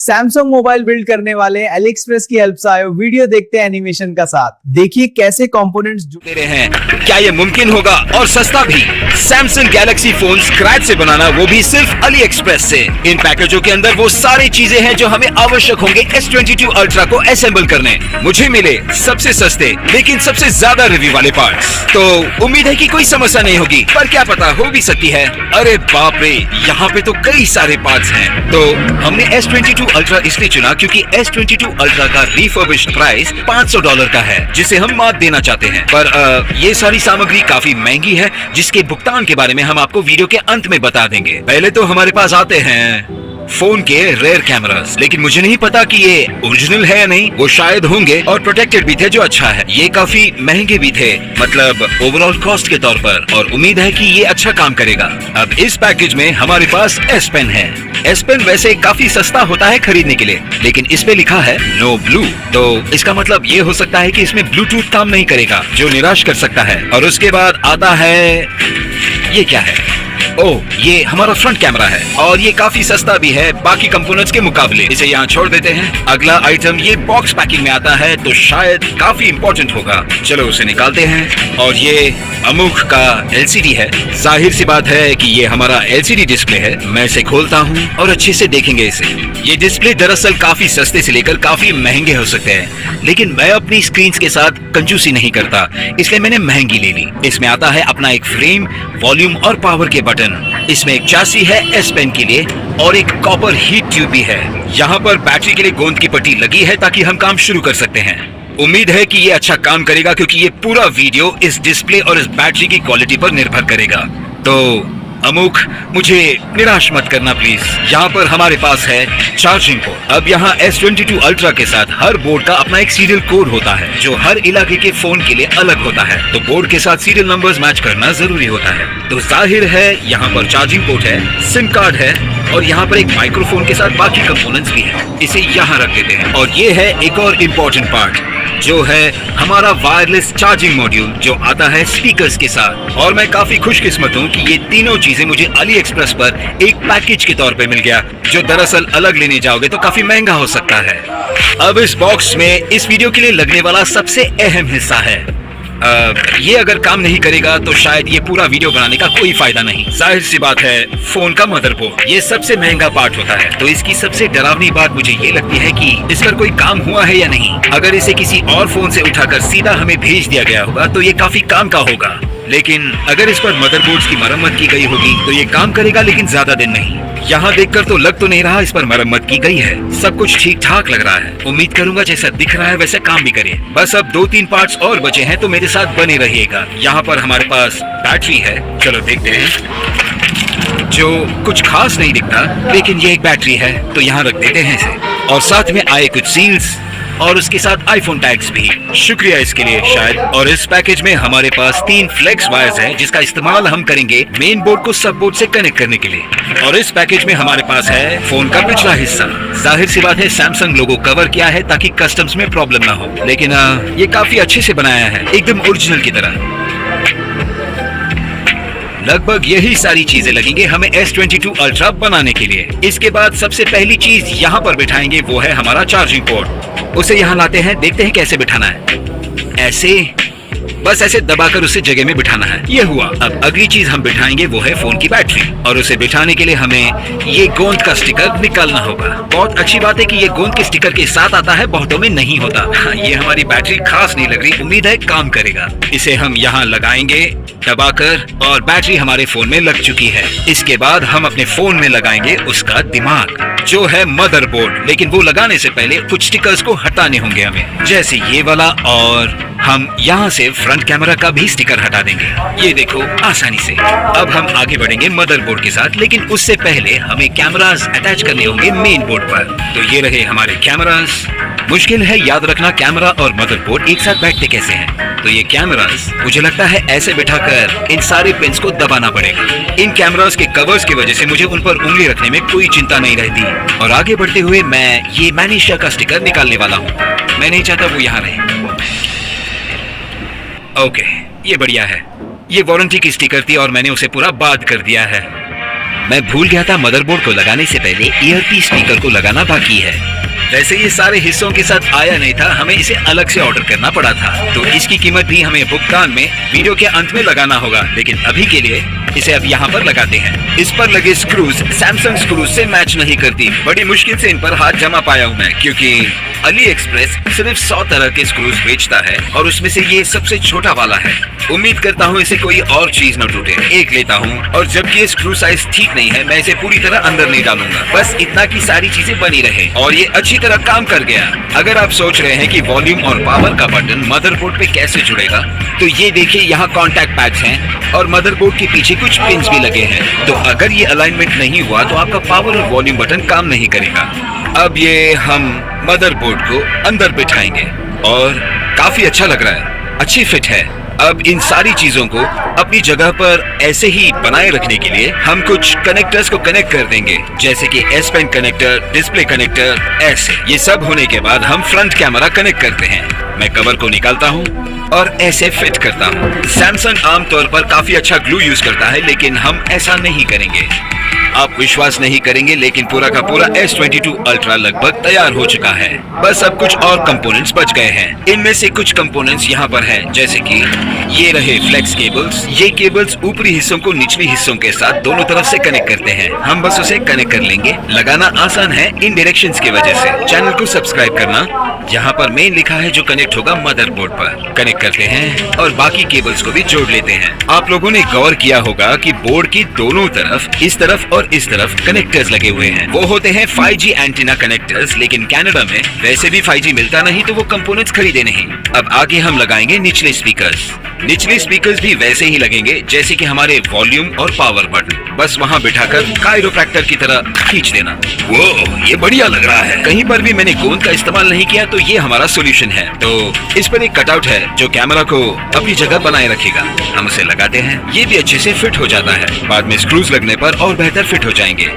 Samsung mobile build करने वाले एलिएक्सप्रेस की हेल्प से आए वीडियो देखते हैं एनिमेशन का साथ। देखिए कैसे कंपोनेंट्स दे रहे हैं। क्या ये मुमकिन होगा और सस्ता भी? सैमसंग गैलेक्सी फोन स्क्रैच से बनाना, वो भी सिर्फ अली एक्सप्रेस से। इन पैकेजों के अंदर वो सारी चीजें हैं जो हमें आवश्यक होंगे S22 अल्ट्रा को असेंबल करने। मुझे मिले सबसे सस्ते लेकिन सबसे ज्यादा रिव्यू वाले पार्ट्स। तो उम्मीद है कि कोई समस्या नहीं होगी, पर क्या पता हो भी सकती है। अरे बाप रे, यहाँ पे तो कई सारे पार्ट्स हैं। तो हमने S22 अल्ट्रा इसलिए चुना क्योंकि S22 अल्ट्रा का रिफर्बिश्ड प्राइस $500 का है, जिसे हम मात देना चाहते हैं। पर ये सारी सामग्री काफी महंगी है, जिसके भुगतान के बारे में हम आपको वीडियो के अंत में बता देंगे। पहले तो हमारे पास आते हैं फोन के रेयर कैमरास, लेकिन मुझे नहीं पता कि ये ओरिजिनल है या नहीं। वो शायद होंगे और प्रोटेक्टेड भी थे, जो अच्छा है। ये काफी महंगे भी थे, मतलब ओवरऑल कॉस्ट के तौर पर, और उम्मीद है कि ये अच्छा काम करेगा। अब इस पैकेज में हमारे पास S Pen है। S Pen वैसे काफी सस्ता होता है खरीदने के लिए, लेकिन इस पे लिखा है नो ब्लू, तो इसका मतलब ये हो सकता है कि इसमें ब्लूटूथ काम नहीं करेगा, जो निराश कर सकता है। और उसके बाद आता है, ये क्या है? ओह, ये हमारा फ्रंट कैमरा है और ये काफी सस्ता भी है बाकी कंपोनेंट्स के मुकाबले। इसे यहाँ छोड़ देते हैं। अगला आइटम ये बॉक्स पैकिंग में आता है, तो शायद काफी इंपॉर्टेंट होगा। चलो उसे निकालते हैं। और ये अमुख का LCD है। जाहिर सी बात है कि ये हमारा LCD डिस्प्ले है। मैं इसे खोलता हूँ और अच्छे से देखेंगे इसे। ये डिस्प्ले दरअसल काफी सस्ते से लेकर काफी महंगे हो सकते हैं, लेकिन मैं अपनी स्क्रीन के साथ कंजूसी नहीं करता, इसलिए मैंने महंगी ले ली। इसमें आता है अपना एक फ्रेम, वॉल्यूम और पावर के बटन। इसमें एक चासी है S Pen के लिए और एक कॉपर हीट ट्यूब भी है। यहाँ पर बैटरी के लिए गोंद की पट्टी लगी है ताकि हम काम शुरू कर सकते हैं। उम्मीद है कि ये अच्छा काम करेगा, क्योंकि ये पूरा वीडियो इस डिस्प्ले और इस बैटरी की क्वालिटी पर निर्भर करेगा। तो अमुक, मुझे निराश मत करना प्लीज। यहाँ पर हमारे पास है चार्जिंग पोर्ट। अब यहाँ S22 अल्ट्रा के साथ हर बोर्ड का अपना एक सीरियल कोड होता है, जो हर इलाके के फोन के लिए अलग होता है। तो बोर्ड के साथ सीरियल नंबर्स मैच करना जरूरी होता है। तो जाहिर है यहाँ पर चार्जिंग पोर्ट है, सिम कार्ड है और यहाँ पर एक माइक्रोफोन के साथ बाकी कंपोनेंट्स भी है। इसे यहाँ रख देते हैं। और ये है एक और इम्पोर्टेंट पार्ट, जो है हमारा वायरलेस चार्जिंग मॉड्यूल, जो आता है स्पीकर्स के साथ। और मैं काफी खुशकिस्मत हूँ कि ये तीनों चीजें मुझे अली एक्सप्रेस पर एक पैकेज के तौर पे मिल गया, जो दरअसल अलग लेने जाओगे तो काफी महंगा हो सकता है। अब इस बॉक्स में इस वीडियो के लिए लगने वाला सबसे अहम हिस्सा है। ये अगर काम नहीं करेगा तो शायद ये पूरा वीडियो बनाने का कोई फायदा नहीं। जाहिर सी बात है, फोन का मदरबोर्ड ये सबसे महंगा पार्ट होता है। तो इसकी सबसे डरावनी बात मुझे ये लगती है कि इस पर कोई काम हुआ है या नहीं। अगर इसे किसी और फोन से उठाकर सीधा हमें भेज दिया गया होगा तो ये काफी काम का होगा, लेकिन अगर इस पर मदरबोर्ड की मरम्मत की गई होगी तो ये काम करेगा, लेकिन ज्यादा दिन नहीं। यहाँ देखकर तो लग तो नहीं रहा इस पर मरम्मत की गई है। सब कुछ ठीक ठाक लग रहा है। उम्मीद करूंगा जैसा दिख रहा है वैसे काम भी करे। बस अब 2-3 पार्ट्स और बचे हैं, तो मेरे साथ बने रहिएगा। यहाँ पर हमारे पास बैटरी है, चलो देखते हैं। जो कुछ खास नहीं दिखता, लेकिन ये एक बैटरी है, तो यहाँ रख देते हैं इसे। और साथ में आए कुछ सील्स और उसके साथ आईफोन टैग्स भी, शुक्रिया इसके लिए शायद। और इस पैकेज में हमारे पास 3 फ्लेक्स वायर्स हैं, जिसका इस्तेमाल हम करेंगे मेन बोर्ड को सब बोर्ड से कनेक्ट करने के लिए। और इस पैकेज में हमारे पास है फोन का पिछला हिस्सा। जाहिर सी बात है, सैमसंग लोगो कवर किया है ताकि कस्टम्स में प्रॉब्लम ना हो, लेकिन ये काफी अच्छे से बनाया है, एकदम ओरिजिनल की तरह। लगभग यही सारी चीजें लगेंगे हमें S22 अल्ट्रा बनाने के लिए। इसके बाद सबसे पहली चीज यहाँ पर बिठाएंगे, वो है हमारा चार्जिंग पोर्ट। उसे यहाँ लाते हैं, देखते हैं कैसे बिठाना है। ऐसे, बस ऐसे दबाकर उसे जगह में बिठाना है। ये हुआ। अब अगली चीज हम बिठाएंगे वो है फोन की बैटरी, और उसे बिठाने के लिए हमें ये गोंद का स्टिकर निकालना होगा। बहुत अच्छी बात है कि ये गोंद के स्टिकर के साथ आता है, बहुतों में नहीं होता। ये हमारी बैटरी खास नहीं लग रही, उम्मीद है काम करेगा। इसे हम यहाँ लगाएंगे दबाकर, और बैटरी हमारे फोन में लग चुकी है। इसके बाद हम अपने फोन में लगाएंगे उसका दिमाग, जो है मदरबोर्ड। लेकिन वो लगाने से पहले कुछ स्टिकर्स को हटाने होंगे हमें, जैसे ये वाला, और हम यहाँ से फ्रंट कैमरा का भी स्टिकर हटा देंगे। ये देखो, आसानी से। अब हम आगे बढ़ेंगे मदरबोर्ड के साथ, लेकिन उससे पहले हमें कैमरास अटैच करने होंगे मेन बोर्ड पर। तो ये रहे हमारे कैमरास। मुश्किल है याद रखना कैमरा और मदरबोर्ड एक साथ बैठते कैसे हैं। तो ये कैमरास मुझे लगता है ऐसे बिठाकर इन सारे पिन्स को दबाना पड़ेगा। इन कैमरास के कवर्स की वजह से मुझे उन पर उंगली रखने में कोई चिंता नहीं रहती। और आगे बढ़ते हुए मैं ये मैनिशा का स्टिकर निकालने वाला हूँ। मैं नहीं चाहता वो यहाँ रहे। ओके, ये बढ़िया है। ये वारंटी की स्टिकर थी और मैंने उसे पूरा बाद कर दिया है। मैं भूल गया था मदरबोर्ड को लगाने से पहले ईयरपीस स्पीकर को लगाना बाकी है। वैसे ये सारे हिस्सों के साथ आया नहीं था, हमें इसे अलग से ऑर्डर करना पड़ा था, तो इसकी कीमत भी हमें भुगतान में वीडियो के अंत में लगाना होगा। लेकिन अभी के लिए इसे अब यहाँ पर लगाते हैं। इस पर लगे स्क्रूज सैमसंग स्क्रूज से मैच नहीं करती। बड़ी मुश्किल से इन पर हाथ जमा पाया हूँ मैं, क्योंकि अली एक्सप्रेस सिर्फ 100 तरह के स्क्रूज बेचता है और उसमें से ये सबसे छोटा वाला है। उम्मीद करता हूँ इसे कोई और चीज न टूटे। एक लेता हूँ, और जबकि ये स्क्रू साइज ठीक नहीं है, मैं इसे पूरी तरह अंदर नहीं डालूंगा। बस इतना की सारी चीजें बनी रहे, और ये अच्छी तरह काम कर गया। अगर आप सोच रहे हैं कि वॉल्यूम और पावर का बटन मदरबोर्ड पे कैसे जुड़ेगा, तो ये देखिए यहाँ कॉन्टैक्ट पैड्स हैं और मदरबोर्ड के पीछे कुछ पिन्स भी लगे हैं। तो अगर ये अलाइनमेंट नहीं हुआ तो आपका पावर और वॉल्यूम बटन काम नहीं करेगा। अब ये हम मदरबोर्ड को अंदर बिठाएंगे और काफी अच्छा लग रहा है, अच्छी फिट है। अब इन सारी चीजों को अपनी जगह पर ऐसे ही बनाए रखने के लिए हम कुछ कनेक्टर्स को कनेक्ट कर देंगे, जैसे कि S Pen connector, display connector, ऐसे। ये सब होने के बाद हम फ्रंट कैमरा कनेक्ट करते हैं। मैं कवर को निकालता हूँ और ऐसे फिट करता हूँ। सैमसंग आमतौर पर काफी अच्छा ग्लू यूज करता है, लेकिन हम ऐसा नहीं करेंगे। आप विश्वास नहीं करेंगे, लेकिन पूरा का पूरा S22 Ultra लगभग तैयार हो चुका है। बस अब कुछ और कंपोनेंट्स बच गए हैं। इनमें से कुछ कंपोनेंट्स यहाँ पर हैं, जैसे कि ये रहे फ्लेक्स केबल्स। ये केबल्स ऊपरी हिस्सों को निचली हिस्सों के साथ दोनों तरफ से कनेक्ट करते हैं। हम बस उसे कनेक्ट कर लेंगे। लगाना आसान है इन डायरेक्शंस की वजह से। चैनल को सब्सक्राइब करना, यहाँ पर मेन लिखा है जो कनेक्ट होगा मदरबोर्ड पर। कनेक्ट करते हैं और बाकी केबल्स को भी जोड़ लेते हैं। आप लोगों ने गौर किया होगा कि बोर्ड की दोनों तरफ, इस तरफ और इस तरफ कनेक्टर्स लगे हुए हैं। वो होते हैं 5G एंटीना कनेक्टर्स, लेकिन कनाडा में वैसे भी 5G मिलता नहीं, तो वो कंपोनेंट्स खरीदे नहीं। अब आगे हम लगाएंगे निचले स्पीकर्स। निचले स्पीकर्स भी वैसे ही लगेंगे जैसे कि हमारे वॉल्यूम और पावर बटन। बस वहाँ बिठाकर काइरोप्रैक्टर की तरह खींच देना। वो ये बढ़िया लग रहा है। कहीं पर भी मैंने गोंद का इस्तेमाल नहीं किया, तो ये हमारा सोल्यूशन है। तो इस पर एक कटआउट है जो कैमरा को अपनी जगह बनाए रखेगा। हम उसे लगाते हैं, ये भी अच्छे से फिट हो जाता है। बाद में स्क्रूज लगने पर और बेहतर फिट हो जाएंगे।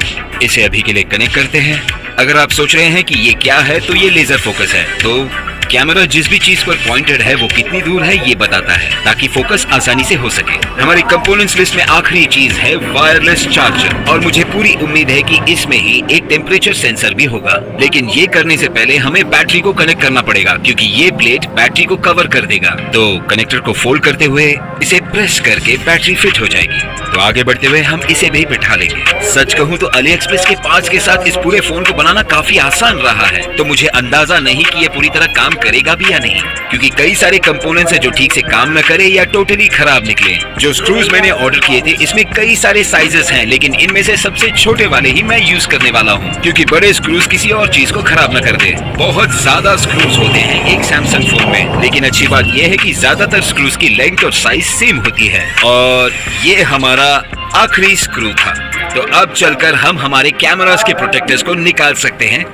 इसे अभी के लिए कनेक्ट करते हैं। अगर आप सोच रहे हैं कि ये क्या है, तो ये लेजर फोकस है। तो कैमरा जिस भी चीज पर पॉइंटेड है वो कितनी दूर है ये बताता है, ताकि फोकस आसानी से हो सके। हमारी कंपोनेंट्स लिस्ट में आखिरी चीज है वायरलेस चार्जर, और मुझे पूरी उम्मीद है कि इसमें ही एक टेम्परेचर सेंसर भी होगा। लेकिन ये करने से पहले हमें बैटरी को कनेक्ट करना पड़ेगा, क्योंकि ये प्लेट बैटरी को कवर कर देगा। तो कनेक्टर को फोल्ड करते हुए इसे प्रेस करके बैटरी फिट हो जाएगी। तो आगे बढ़ते हुए हम इसे भी बिठा लेंगे। सच कहूँ तो अली एक्सप्रेस के पार्ट्स के साथ इस पूरे फोन को बनाना काफी आसान रहा है। तो मुझे अंदाजा नहीं कि ये पूरी तरह काम करेगा भी या नहीं, क्योंकि कई सारे कंपोनेंट्स हैं जो ठीक से काम न करे या टोटली खराब निकले। जो स्क्रूज मैंने ऑर्डर किए थे, इसमें कई सारे साइजेस हैं, लेकिन इनमें से सबसे छोटे वाले ही मैं यूज करने वाला हूँ, क्योंकि बड़े स्क्रूज किसी और चीज को खराब न कर दे। बहुत ज्यादा स्क्रूज होते हैं एक सैमसंग फोन में, लेकिन अच्छी बात यह है कि ज्यादातर स्क्रूज की लेंथ और साइज सेम होती है। और ये हमारा आखिरी स्क्रू था। तो अब चलकर हम हमारे कैमरास के प्रोटेक्टर्स को निकाल सकते हैं।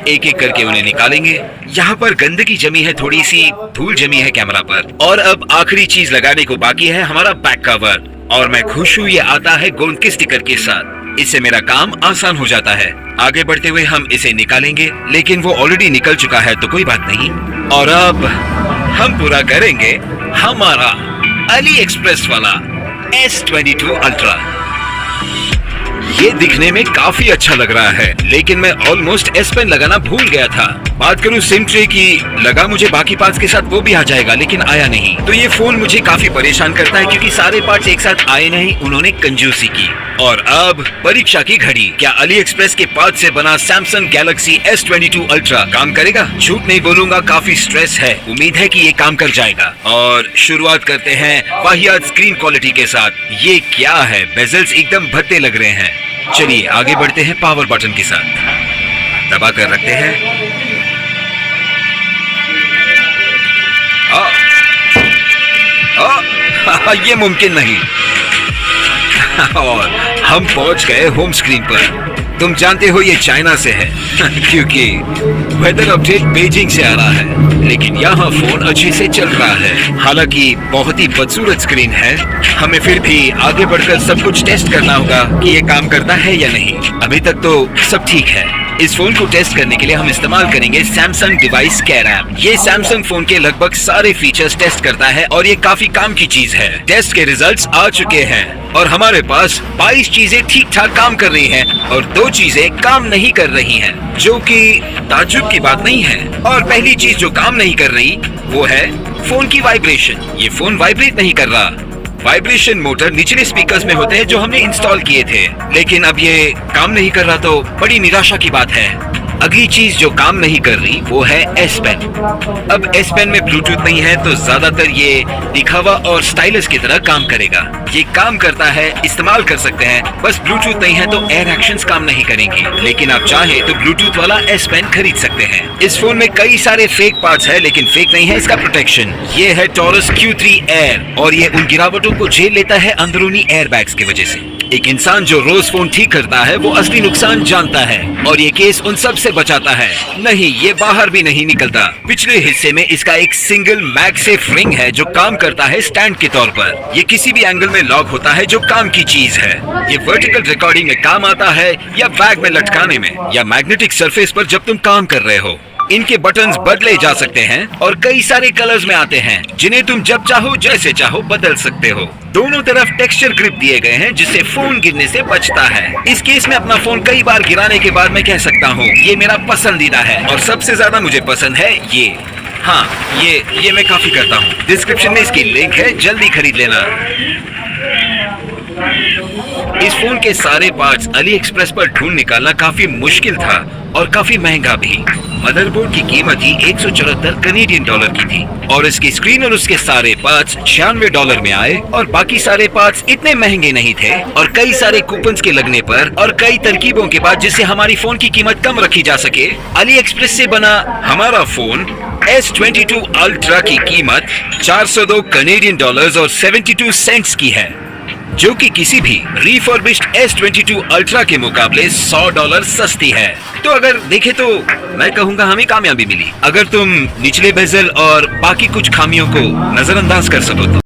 एक एक करके उन्हें निकालेंगे। यहाँ पर गंदगी जमी है, थोड़ी सी धूल जमी है कैमरा पर। और अब आखिरी चीज लगाने को बाकी है, हमारा बैक कवर। और मैं खुश हूँ, ये आता है गोंद के स्टिकर के साथ। इससे मेरा काम आसान हो जाता है। आगे बढ़ते हुए हम इसे निकालेंगे, लेकिन वो ऑलरेडी निकल चुका है, तो कोई बात नहीं। और अब हम पूरा करेंगे हमारा अली एक्सप्रेस वाला S22 Ultra। ये दिखने में काफी अच्छा लग रहा है, लेकिन मैं ऑलमोस्ट S Pen लगाना भूल गया था। बात करूं सिम ट्रे की, लगा मुझे बाकी पार्ट्स के साथ वो भी आ जाएगा, लेकिन आया नहीं। तो ये फोन मुझे काफी परेशान करता है, क्योंकि सारे पार्ट्स एक साथ आए नहीं, उन्होंने कंजूसी की। और अब परीक्षा की घड़ी, क्या अली एक्सप्रेस के पार्ट से बना सैमसंग गैलेक्सी S22 Ultra काम करेगा? झूठ नहीं बोलूंगा, काफी स्ट्रेस है। उम्मीद है कि ये काम कर जाएगा। और शुरुआत करते हैं वाहियात स्क्रीन क्वालिटी के साथ। ये क्या है, बेजल्स एकदम भद्दे लग रहे हैं। चलिए आगे बढ़ते हैं पावर बटन के साथ। दबा कर रखते हैं। ये मुमकिन नहीं। और हम पहुंच गए होम स्क्रीन पर। तुम जानते हो ये चाइना से है क्योंकि वेदर अपडेट बीजिंग से आ रहा है, लेकिन यहाँ फोन अच्छे से चल रहा है। हालांकि बहुत ही बदसूरत स्क्रीन है, हमें फिर भी आगे बढ़कर सब कुछ टेस्ट करना होगा कि ये काम करता है या नहीं। अभी तक तो सब ठीक है। इस फोन को टेस्ट करने के लिए हम इस्तेमाल करेंगे सैमसंग डिवाइस केयर ऐप। ये सैमसंग फोन के लगभग सारे फीचर्स टेस्ट करता है और ये काफी काम की चीज है। टेस्ट के रिजल्ट्स आ चुके हैं और हमारे पास 22 चीजें ठीक ठाक काम कर रही हैं और 2 चीजें काम नहीं कर रही हैं, जो कि ताज्जुब की बात नहीं है। और पहली चीज जो काम नहीं कर रही वो है फोन की वाइब्रेशन। ये फोन वाइब्रेट नहीं कर रहा। वाइब्रेशन मोटर निचले स्पीकर्स में होते हैं जो हमने इंस्टॉल किए थे, लेकिन अब ये काम नहीं कर रहा तो बड़ी निराशा की बात है। अगली चीज जो काम नहीं कर रही वो है S Pen। अब S Pen में ब्लूटूथ नहीं है तो ज्यादातर ये दिखावा और स्टाइलस की तरह काम करेगा। ये काम करता है, इस्तेमाल कर सकते हैं, बस ब्लूटूथ नहीं है तो एयर एक्शंस काम नहीं करेंगी। लेकिन आप चाहे तो ब्लूटूथ वाला S Pen खरीद सकते हैं। इस फोन में कई सारे फेक पार्ट्स है, लेकिन फेक नहीं है इसका प्रोटेक्शन। ये है टॉरस Q3 एयर और ये उन गिरावटों को झेल लेता है अंदरूनी एयरबैग्स की वजह से। एक इंसान जो रोज फोन ठीक करता है वो असली नुकसान जानता है और ये केस उन सब से बचाता है। नहीं, ये बाहर भी नहीं निकलता। पिछले हिस्से में इसका एक सिंगल मैगसेफ रिंग है जो काम करता है स्टैंड के तौर पर। ये किसी भी एंगल में लॉक होता है जो काम की चीज है। ये वर्टिकल रिकॉर्डिंग में काम आता है या बैग में लटकाने में या मैग्नेटिक सरफेस पर जब तुम काम कर रहे हो। इनके बटन्स बदले जा सकते हैं और कई सारे कलर्स में आते हैं जिन्हें तुम जब चाहो जैसे चाहो बदल सकते हो। दोनों तरफ टेक्सचर ग्रिप दिए गए हैं जिससे फोन गिरने से बचता है। इस केस में अपना फोन कई बार गिराने के बाद मैं कह सकता हूँ ये मेरा पसंदीदा है और सबसे ज्यादा मुझे पसंद है ये। हाँ, ये मैं काफी करता हूँ। डिस्क्रिप्शन में इसकी लिंक है, जल्दी खरीद लेना। इस फोन के सारे पार्ट्स अली एक्सप्रेस पर ढूंढ निकालना काफी मुश्किल था और काफी महंगा भी। मदरबोर्ड की कीमत ही 174 कनेडियन डॉलर की थी और इसकी स्क्रीन और उसके सारे पार्ट्स $96 में आए और बाकी सारे पार्ट्स इतने महंगे नहीं थे और कई सारे कूपन्स के लगने पर और कई तरकीबों के बाद जिससे हमारी फोन की कीमत कम रखी जा सके, अली एक्सप्रेस से बना हमारा फोन S22 अल्ट्रा की कीमत $402 कनेडियन डॉलर्स और 72 सेंट्स की है, जो कि किसी भी रिफर्बिश्ड S22 अल्ट्रा के मुकाबले $100 सस्ती है। तो अगर देखे तो मैं कहूँगा हमें कामयाबी मिली। अगर तुम निचले बेजल और बाकी कुछ खामियों को नजरअंदाज कर सको तो